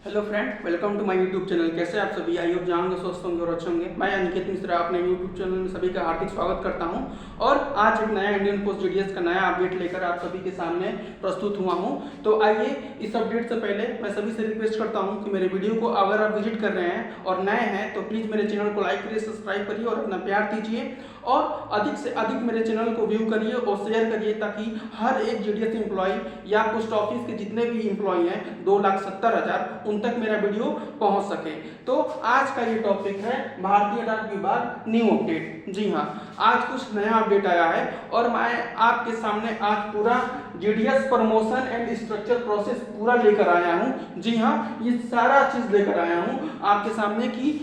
Hello friend, welcome to my YouTube channel. कैसे आप सभी? आई होप जाओगे, स्वस्थ होंगे और अच्छे होंगे। मैं अनिकेत मिश्रा अपने यूट्यूब चैनल में सभी का हार्दिक स्वागत करता हूं और आज एक नया इंडियन पोस्ट जीडीएस का नया अपडेट लेकर आप सभी के सामने प्रस्तुत हुआ हूं। तो आइए, इस अपडेट से पहले मैं सभी से रिक्वेस्ट करता हूं कि मेरे वीडियो को अगर आप विजिट कर रहे हैं और नए हैं तो प्लीज़ मेरे चैनल को लाइक करिए, सब्सक्राइब करिए और अपना प्यार दीजिए और अधिक से अधिक मेरे चैनल को व्यू करिए और शेयर करिए ताकि हर एक जीडीएस एम्प्लॉय या पोस्ट ऑफिस के जितने भी एम्प्लॉय हैं 2,70,000 उन तक मेरा वीडियो पहुंच सके। तो आज का ये टॉपिक है भारतीय डाक विभाग न्यू अपडेट। जी हाँ, आज कुछ नया अपडेट आया है और मैं आपके सामने आज पूरा GDS promotion and structure process पूरा लेकर आया हूँ। जी हाँ, ये सारा चीज लेकर आया हूँ आपके सामने कि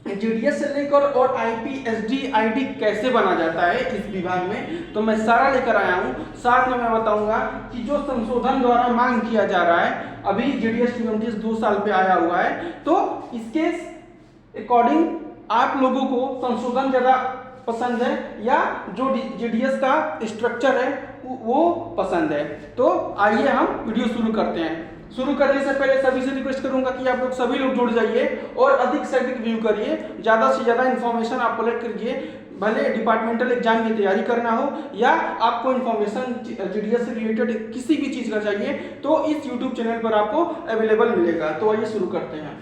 जीडीएस से लेकर और आईपीएसडी आईडी कैसे बना जाता है इस विभाग में, तो मैं सारा लेकर आया हूँ। साथ में मैं बताऊंगा कि जो संशोधन द्वारा मांग किया जा रहा है, अभी जीडीएस 2 साल पे आया हुआ है, तो इसके अकॉर्डिंग आप लोगों को संशोधन ज्यादा पसंद है या जो जीडीएस का स्ट्रक्चर है वो पसंद है। तो आइए हम वीडियो शुरू करते हैं। शुरू करने से पहले सभी से रिक्वेस्ट करूंगा कि आप लोग सभी लोग जुड़ जाइए और अधिक से अधिक व्यू करिए, ज़्यादा से ज़्यादा इन्फॉर्मेशन आप कलेक्ट करिए। भले डिपार्टमेंटल एग्जाम की तैयारी करना हो या आपको इन्फॉर्मेशन जीडीएस से रिलेटेड किसी भी चीज़ का चाहिए तो इस यूट्यूब चैनल पर आपको अवेलेबल मिलेगा। तो आइए शुरू करते हैं।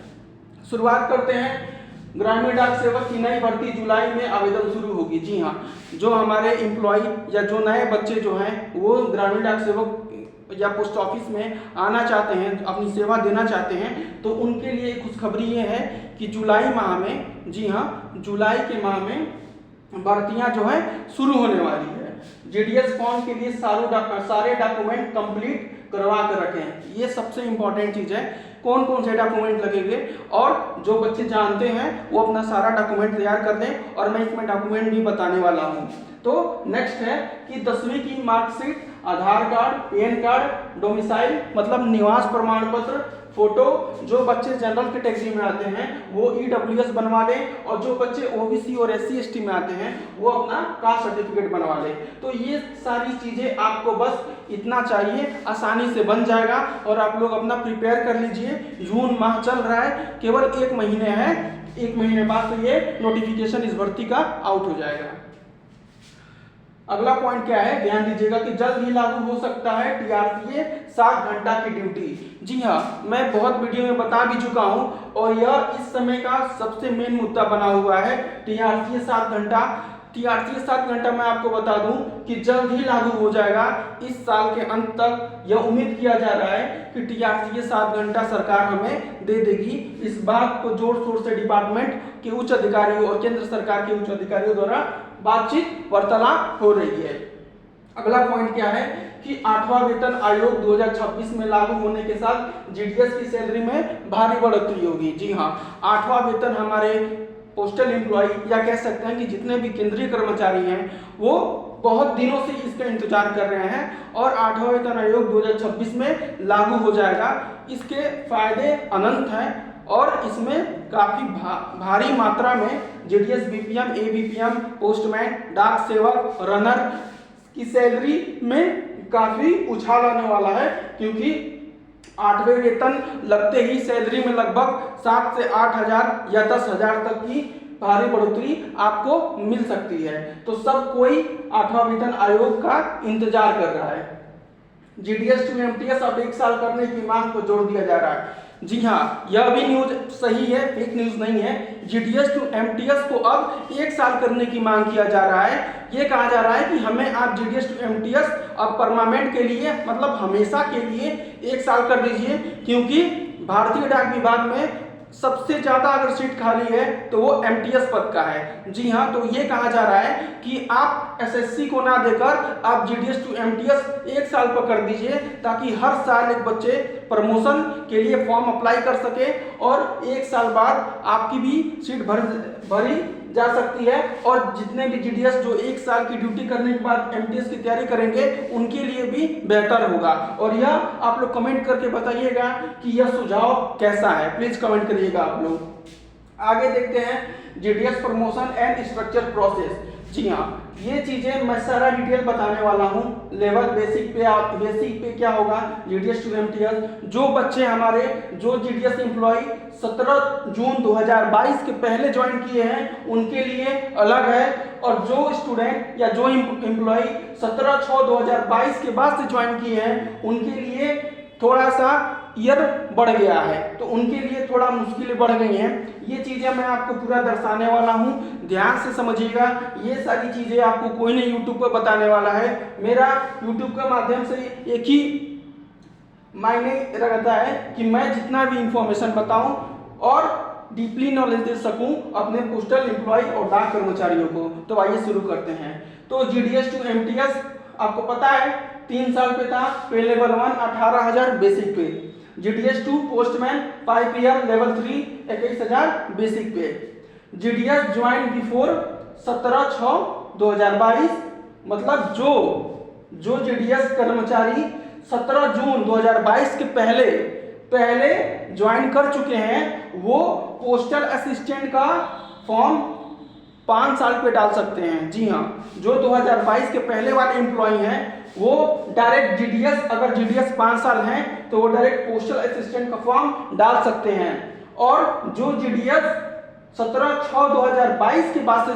शुरुआत करते हैं। ग्रामीण डाक सेवक की नई भर्ती जुलाई में आवेदन शुरू होगी। जी हाँ, जो हमारे एम्प्लॉय या जो नए बच्चे जो हैं वो ग्रामीण डाक सेवक या पोस्ट ऑफिस में आना चाहते हैं, अपनी सेवा देना चाहते हैं, तो उनके लिए खुशखबरी ये है कि जुलाई माह में, जी हाँ, जुलाई के माह में भर्तियां जो है शुरू होने वाली है। जीडीएस फॉर्म के लिए सारे डॉक्यूमेंट कंप्लीट करवा कर रखें। ये सबसे इंपॉर्टेंट चीज है, कौन कौन से डॉक्यूमेंट लगेंगे और जो बच्चे जानते हैं वो अपना सारा डॉक्यूमेंट तैयार कर दें और मैं इसमें डॉक्यूमेंट भी बताने वाला हूँ। तो नेक्स्ट है कि 10वीं की मार्कशीट, आधार कार्ड, पैन कार्ड, डोमिसाइल मतलब निवास प्रमाण पत्र, फोटो, जो बच्चे जनरल कैटेगरी में आते हैं वो ईडब्ल्यूएस बनवा लें और जो बच्चे ओबीसी और एससी एसटी में आते हैं वो अपना कास्ट सर्टिफिकेट बनवा लें। तो ये सारी चीजें आपको बस इतना चाहिए, आसानी से बन जाएगा और आप लोग अपना प्रिपेयर कर लीजिए। जून माह चल रहा है, केवल 1 महीने है, 1 महीने बाद तो ये नोटिफिकेशन इस भर्ती का आउट हो जाएगा। अगला पॉइंट क्या है, ध्यान दीजिएगा कि जल्द ही लागू हो सकता है टीआरसीए 7 घंटा की ड्यूटी। जी हाँ, मैं बहुत वीडियो में बता भी चुका हूं और यह इस समय का सबसे मेन मुद्दा बना हुआ है। टीआरसीए 7 घंटा, टीआरसीए 7 घंटा मैं आपको बता दूं कि जल्द ही लागू हो जाएगा। इस साल के अंत तक यह उम्मीद किया जा रहा है कि टीआरसीए 7 घंटा सरकार हमें दे देगी। इस बात को जोर शोर से डिपार्टमेंट के उच्च अधिकारियों और केंद्र सरकार के उच्च अधिकारियों द्वारा बातचीत वार्तालाप हो रही है। अगला पॉइंट क्या है कि 8वां वेतन आयोग 2026 में लागू होने के साथ जीडीएस की सैलरी में भारी बढ़ोतरी होगी। जी हाँ, 8वां वेतन हमारे पोस्टल एम्प्लॉय या कह सकते हैं कि जितने भी केंद्रीय कर्मचारी हैं वो बहुत दिनों से इसका इंतजार कर रहे हैं और 8वां वेतन आयोग 2026 में लागू हो जाएगा। इसके फायदे अनंत हैं और इसमें काफी भारी मात्रा में जीडीएस, बीपीएम, एबीपीएम, पोस्टमैन, डाक सेवक, रनर की सैलरी में काफी उछाल आने वाला है, क्योंकि 8वें वेतन लगते ही सैलरी में लगभग 7 से 8,000 या 10,000 तक की भारी बढ़ोतरी आपको मिल सकती है। तो सब कोई 8वां वेतन आयोग का इंतजार कर रहा है। जीडीएस टू एमटीएस अब 1 साल करने की मांग को जोर दिया जा रहा है। जी हाँ, यह भी न्यूज सही है, फेक न्यूज नहीं है। जीडीएस टू एमटीएस को अब 1 साल करने की मांग किया जा रहा है। ये कहा जा रहा है कि हमें आप जीडीएस टू एमटीएस अब परमानेंट के लिए मतलब हमेशा के लिए 1 साल कर दीजिए, क्योंकि भारतीय डाक विभाग में सबसे ज्यादा अगर सीट खाली है तो वो एमटीएस पद का है। जी हाँ, तो ये कहा जा रहा है कि आप एसएससी को ना देकर आप जीडीएस टू एमटीएस 1 साल पर कर दीजिए, ताकि हर साल एक बच्चे प्रमोशन के लिए फॉर्म अप्लाई कर सके और 1 साल बाद आपकी भी सीट भरी जा सकती है और जितने भी जीडीएस जो 1 साल की ड्यूटी करने के बाद एमटीएस की तैयारी करेंगे उनके लिए भी बेहतर होगा। और यह आप लोग कमेंट करके बताइएगा कि यह सुझाव कैसा है, प्लीज कमेंट करिएगा आप लोग। आगे देखते हैं GDS promotion and structure process. जी हाँ, ये चीजें मैं सारा डिटेल बताने वाला हूँ। लेवल बेसिक पे क्या होगा, जीडीएस टू एमटीएस। जो बच्चे हमारे जो जीडीएस एम्प्लॉय 17 जून 2022 के पहले ज्वाइन किए हैं उनके लिए अलग है, और जो स्टूडेंट या जो एम्प्लॉय 17/6/2022 के बाद से ज्वाइन किए हैं उनके लिए थोड़ा सा ईयर बढ़ गया है, तो उनके लिए थोड़ा मुश्किलें बढ़ गई हैं। ये चीज़ें मैं आपको पूरा दर्शाने वाला हूँ, ध्यान से समझिएगा। ये सारी चीज़ें आपको कोई नहीं यूट्यूब पर बताने वाला है। मेरा यूट्यूब के माध्यम से एक ही मायने रखता है कि मैं जितना भी इंफॉर्मेशन बताऊं और डीपली नॉलेज दे सकूं अपने पोस्टल एम्प्लॉय और डाक कर्मचारियों को। तो आइए शुरू करते हैं। तो जीडीएस टू एमटीएस आपको पता है 3 साल पे था। Pay level 1 18,000 basic pay, GDS to postman 5 year level 3 21,000 basic pay. GDS join before 17/6/2022, मतलब जो जीडीएस कर्मचारी 17 जून 2022 के पहले ज्वाइन कर चुके हैं वो पोस्टल असिस्टेंट का फॉर्म 5 साल पे डाल सकते हैं। जी हाँ, जो 2022 के पहले वाले एम्प्लॉय हैं वो डायरेक्ट जीडीएस, अगर जीडीएस 5 साल हैं तो वो डायरेक्ट पोस्टल असिस्टेंट का फॉर्म डाल सकते हैं। और जो जीडीएस 17/6/2022 के बाद से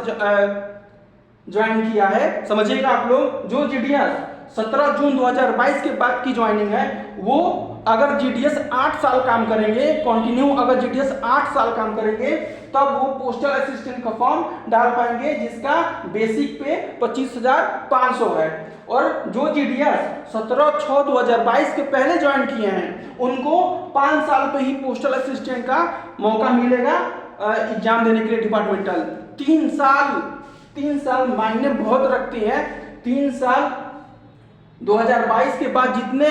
ज्वाइन किया है, समझिएगा आप लोग, जो जीडीएस 17 जून 2022 के बाद की ज्वाइनिंग है वो अगर जीडीएस 8 साल काम करेंगे कंटिन्यू, अगर जीडीएस 8 साल काम करेंगे तब वो पोस्टल असिस्टेंट का फॉर्म डाल पाएंगे, जिसका बेसिक पे 25,500 है। और जो जीडीएस 17/6/2022 के पहले ज्वाइन किए हैं उनको 5 साल पे ही पोस्टल असिस्टेंट का मौका मिलेगा एग्जाम देने के लिए डिपार्टमेंटल। 3 साल मायने बहुत रखती है। 3 साल 2022 के बाद जितने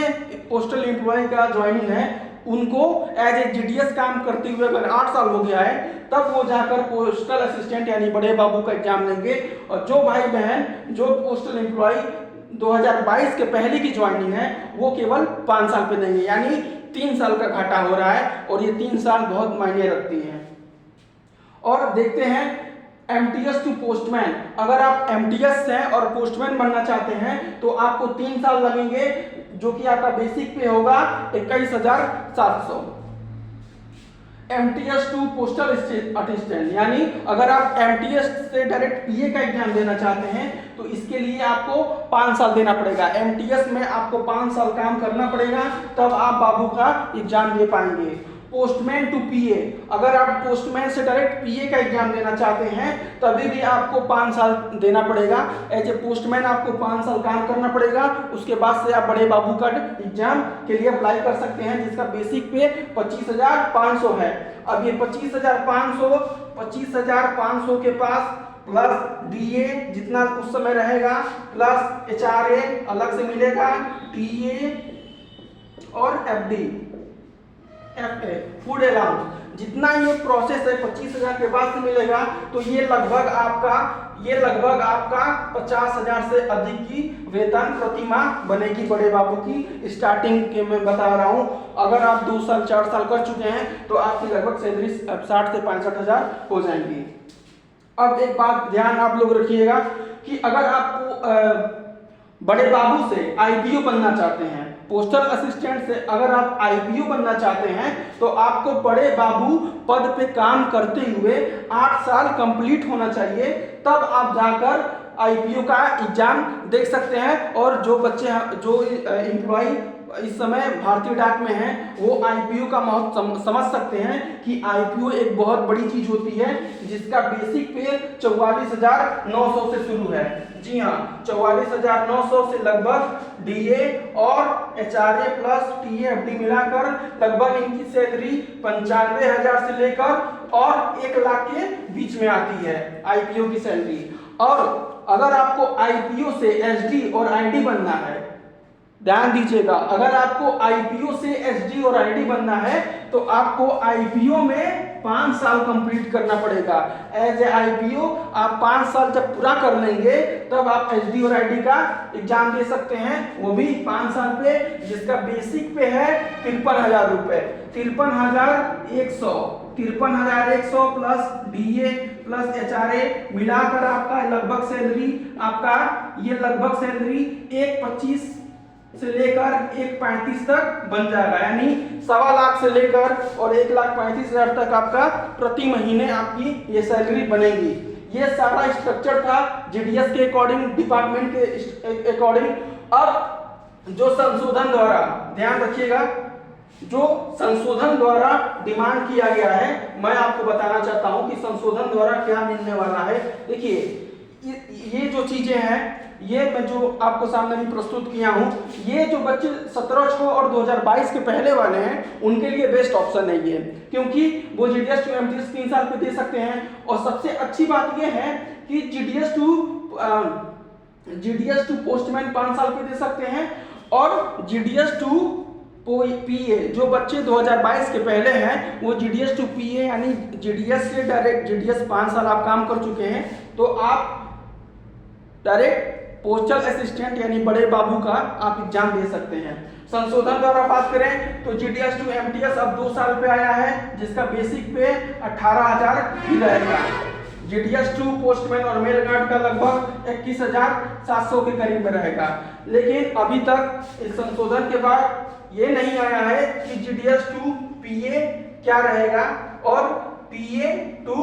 पोस्टल एम्प्लॉय का ज्वाइनिंग है उनको एज ए जीडीएस काम करते हुए अगर 8 साल हो गया है तब वो जाकर पोस्टल असिस्टेंट यानी बड़े बाबू का एग्जाम देंगे। और जो भाई बहन जो पोस्टल एम्प्लॉय 2022 के पहले की ज्वाइनिंग है वो केवल 5 साल पे देंगे, यानी 3 साल का घाटा हो रहा है, और ये 3 साल बहुत मायने रखती है। और देखते हैं एमटीएस टू पोस्टमैन। अगर आप एमटीएस से और पोस्टमैन बनना चाहते हैं तो आपको 3 साल लगेंगे, जो कि आपका बेसिक पे होगा 21,700। एमटीएस टू पोस्टल असिस्टेंट, यानी अगर आप एमटीएस से डायरेक्ट पीए का एग्जाम देना चाहते हैं तो इसके लिए आपको 5 साल देना पड़ेगा। एमटीएस में आपको 5 साल काम करना पड़ेगा, तब आप बाबू का एग्जाम दे पाएंगे। पोस्टमैन टू पीए, अगर आप पोस्टमैन से डायरेक्ट पीए का एग्जाम देना चाहते हैं तभी भी आपको 5 साल देना पड़ेगा। एज ए पोस्टमैन आपको 5 साल काम करना पड़ेगा, उसके बाद से आप बड़े बाबू का एग्जाम के लिए अप्लाई कर सकते हैं, जिसका बेसिक पे 25,500 है। अब ये 25,500 के पास प्लस डीए जितना उस समय रहेगा, प्लस एचआरए अलग से मिलेगा, टीए और एफडी फूड अलाउंस, जितना ये प्रोसेस है 25,000 के बाद से मिलेगा। तो ये लगभग आपका 50,000 से अधिक की वेतन प्रति माह बनेगी बड़े बाबू की। स्टार्टिंग के मैं बता रहा हूँ, अगर आप 2 साल 4 साल कर चुके हैं तो आपकी लगभग सैलरी 60 से 65,000 हो जाएंगी। अब एक बात ध्यान आप लोग रखिएगा कि अगर आपको बड़े बाबू से आईपीओ बनना चाहते हैं, पोस्टल असिस्टेंट से अगर आप आईपीओ बनना चाहते हैं तो आपको बड़े बाबू पद पे काम करते हुए 8 साल कंप्लीट होना चाहिए, तब आप जाकर आईपीओ का एग्जाम देख सकते हैं। और जो बच्चे जो एम्प्लॉय इस समय भारतीय डाक में हैं वो आईपीओ का महत्व समझ सकते हैं कि आईपीओ एक बहुत बड़ी चीज होती है, जिसका बेसिक पे 44,900 से शुरू है। जी हाँ, 44,900 से लगभग डीए और एचआरए प्लस टीएफडी मिलाकर लगभग इनकी सैलरी 95,000 से लेकर और 1 लाख के बीच में आती है आईपीओ की सैलरी। और अगर आपको आईपीओ से एसडी और आईडी बनना है, ध्यान दीजिएगा, अगर आपको आईपीओ से एसडी और आईडी बनना है तो आपको आईपीओ में 5 साल कंप्लीट करना पड़ेगा। एज ए आईपीओ आप 5 साल जब पूरा कर लेंगे तब आप एसडी और आईडी का एग्जाम दे सकते हैं, वो भी 5 साल पे, जिसका बेसिक पे है 53,000 रुपए, 53,100, 53,100 प्लस डीए प्लस एचआरए मिलाकर आपका लगभग सैलरी, आपका ये लगभग सैलरी 1,25 से लेकर 1,35 तक बन जाएगा, यानी 1.25 लाख से लेकर और 1,35,000 तक आपका प्रति महीने आपकी ये सैलरी बनेगी। ये सारा स्ट्रक्चर था जीडीएस के अकॉर्डिंग, डिपार्टमेंट के अकॉर्डिंग। अब जो संशोधन द्वारा, ध्यान रखिएगा, जो संशोधन द्वारा डिमांड किया गया है, मैं आपको बताना चाहता हूं कि संशोधन द्वारा क्या मिलने वाला है। देखिए ये जो चीजें हैं, ये मैं जो आपको सामने भी प्रस्तुत किया हूं, ये जो बच्चे 17/6 और 2022 के पहले वाले हैं उनके लिए बेस्ट ऑप्शन है ये, क्योंकि वो जीडीएस टू एमटीएस 3 साल पे दे सकते हैं। और सबसे अच्छी बात ये है कि जीडीएस टू पोस्टमैन 5 साल पे दे सकते हैं, और जीडीएस टू पीए जो बच्चे 2022 के पहले हैं वो जीडीएस टू पीए यानी जीडीएस से डायरेक्ट जीडीएस 5 साल आप काम कर चुके हैं तो आप डायरेक्ट पोस्टल असिस्टेंट यानी बड़े बाबू का आप एग्जाम दे सकते हैं। संशोधन द्वारा बात करें तो जीडीएस टू एमटीएस अब 2 साल पे आया है, जिसका बेसिक पे 18,000 ही रहेगा। जीडीएस टू पोस्टमैन और मेल गार्ड का लगभग 21,700 के करीब में रहेगा। लेकिन अभी तक इस संशोधन के बाद ये नहीं आया है कि जीडीएस टू पीए क्या रहेगा और पीए टू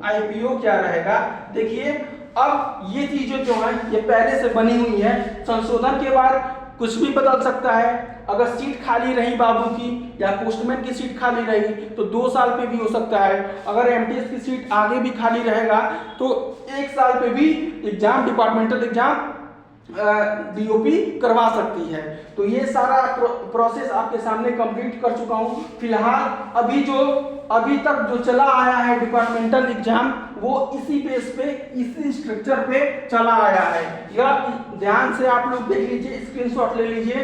आईपीओ क्या रहेगा। देखिए अब ये चीजें जो है ये पहले से बनी हुई है, संशोधन के बाद कुछ भी बदल सकता है। अगर सीट खाली रही बाबू की या पोस्टमैन की सीट खाली रही तो 2 साल पे भी हो सकता है। अगर एमटीएस की सीट आगे भी खाली रहेगा तो 1 साल पे भी एग्जाम, डिपार्टमेंटल एग्जाम डीओपी करवा सकती है। तो ये सारा प्रोसेस आपके सामने कंप्लीट कर चुका हूं। फिलहाल अभी तक जो चला आया है डिपार्टमेंटल एग्जाम वो इसी बेस पे, इसी स्ट्रक्चर पे चला आया है। यह ध्यान से आप लोग देख लीजिए, स्क्रीनशॉट ले लीजिए।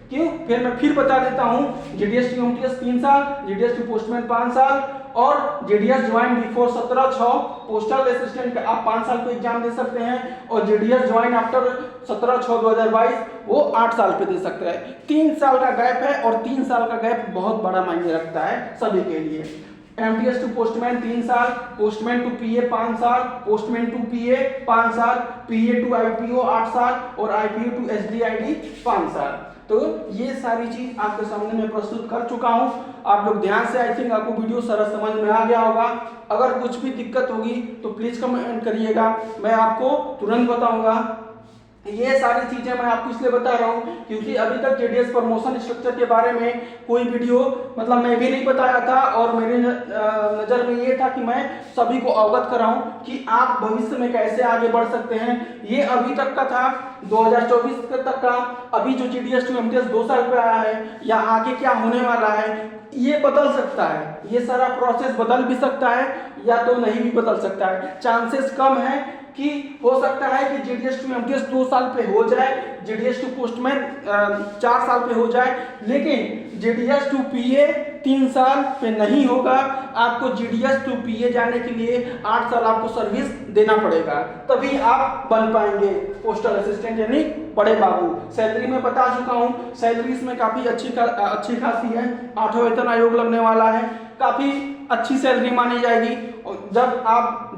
क्यों? फिर मैं फिर बता देता हूं, जीडीएस टू एमटीएस 3 साल, जीडीएस टू पोस्टमैन 5 साल और GDS join before 17/6 postal assistant का आप 5 साल पे एग्जाम दे सकते हैं, और जीडीएस ज्वाइन आफ्टर 17/6/2022 वो 8 साल पे दे सकते हैं। 3 साल का गैप है और 3 साल का गैप बहुत बड़ा मायने रखता है सभी के लिए। एमटीएस टू पोस्टमैन 3 साल, पोस्टमैन टू पीए 5 साल, पोस्टमैन टू पीए 5 साल, पीए टू आईपीओ 8 साल और आईपीओ टू एसडीआईडी 5 साल। तो ये सारी चीज आपके सामने मैं प्रस्तुत कर चुका हूं। आप लोग ध्यान से, आई थिंक आपको वीडियो सारा समझ में आ गया होगा। अगर कुछ भी दिक्कत होगी तो प्लीज कमेंट करिएगा, मैं आपको तुरंत बताऊंगा। ये सारी चीजें मैं आपको इसलिए बता रहा हूँ क्योंकि अभी तक जेडीएस प्रमोशन स्ट्रक्चर के बारे में कोई वीडियो मतलब मैं भी नहीं बताया था, और मेरे नज़र में ये था कि मैं सभी को अवगत कराऊं कि आप भविष्य में कैसे आगे बढ़ सकते हैं। ये अभी तक का था, 2024 तक का। अभी जो जीडीएस टू एमटीएस 2 साल पे आया है या आगे क्या होने वाला है ये बदल सकता है। ये सारा प्रोसेस बदल भी सकता है या तो नहीं भी बदल सकता है। चांसेस कम है कि हो सकता है कि जीडीएस टू एमटीएस 2 साल पे हो जाए, जीडीएस टू पोस्टमैन 4 साल पे हो जाए, लेकिन जीडीएस टू पीए 3 साल पे नहीं होगा। आपको जीडीएस टू पीए जाने के लिए 8 साल आपको सर्विस देना पड़ेगा, तभी आप बन पाएंगे पोस्टल असिस्टेंट यानी बड़े बाबू। सैलरी में बता चुका हूँ, सैलरी इसमें काफी अच्छी खासी है। 8वां वेतन आयोग लगने वाला है, काफी अच्छी सैलरी मानी जाएगी। और जब आप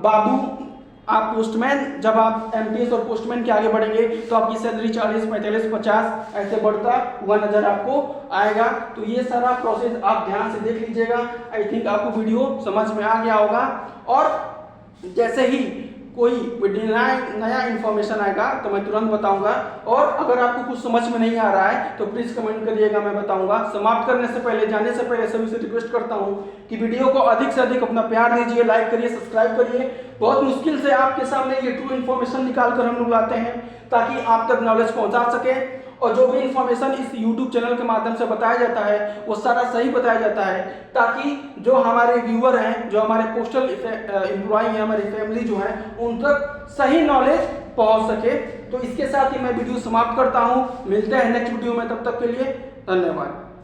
पोस्टमैन, जब आप एमटीएस और पोस्टमैन के आगे बढ़ेंगे तो आपकी सैलरी 40, 45, 50 ऐसे बढ़ता हुआ नजर आपको आएगा। तो ये सारा प्रोसेस आप ध्यान से देख लीजिएगा। आई थिंक आपको वीडियो समझ में आ गया होगा। और जैसे ही कोई नया इन्फॉर्मेशन आएगा तो मैं तुरंत बताऊंगा। और अगर आपको कुछ समझ में नहीं आ रहा है तो प्लीज कमेंट करिएगा, मैं बताऊंगा। समाप्त करने से पहले, जाने से पहले सभी से रिक्वेस्ट करता हूं कि वीडियो को अधिक से अधिक अपना प्यार दीजिए, लाइक करिए, सब्सक्राइब करिए। बहुत मुश्किल से आपके सामने ये ट्रू इन्फॉर्मेशन निकाल कर हम लोग लाते हैं ताकि आप तक नॉलेज पहुंचा सके। और जो भी इंफॉर्मेशन इस YouTube चैनल के माध्यम से बताया जाता है वो सारा सही बताया जाता है, ताकि जो हमारे व्यूअर हैं, जो हमारे पोस्टल एम्प्लॉय हैं, हमारी फैमिली जो है, उन तक सही नॉलेज पहुंच सके। तो इसके साथ ही मैं वीडियो समाप्त करता हूं। मिलते हैं नेक्स्ट वीडियो में, तब तक के लिए धन्यवाद।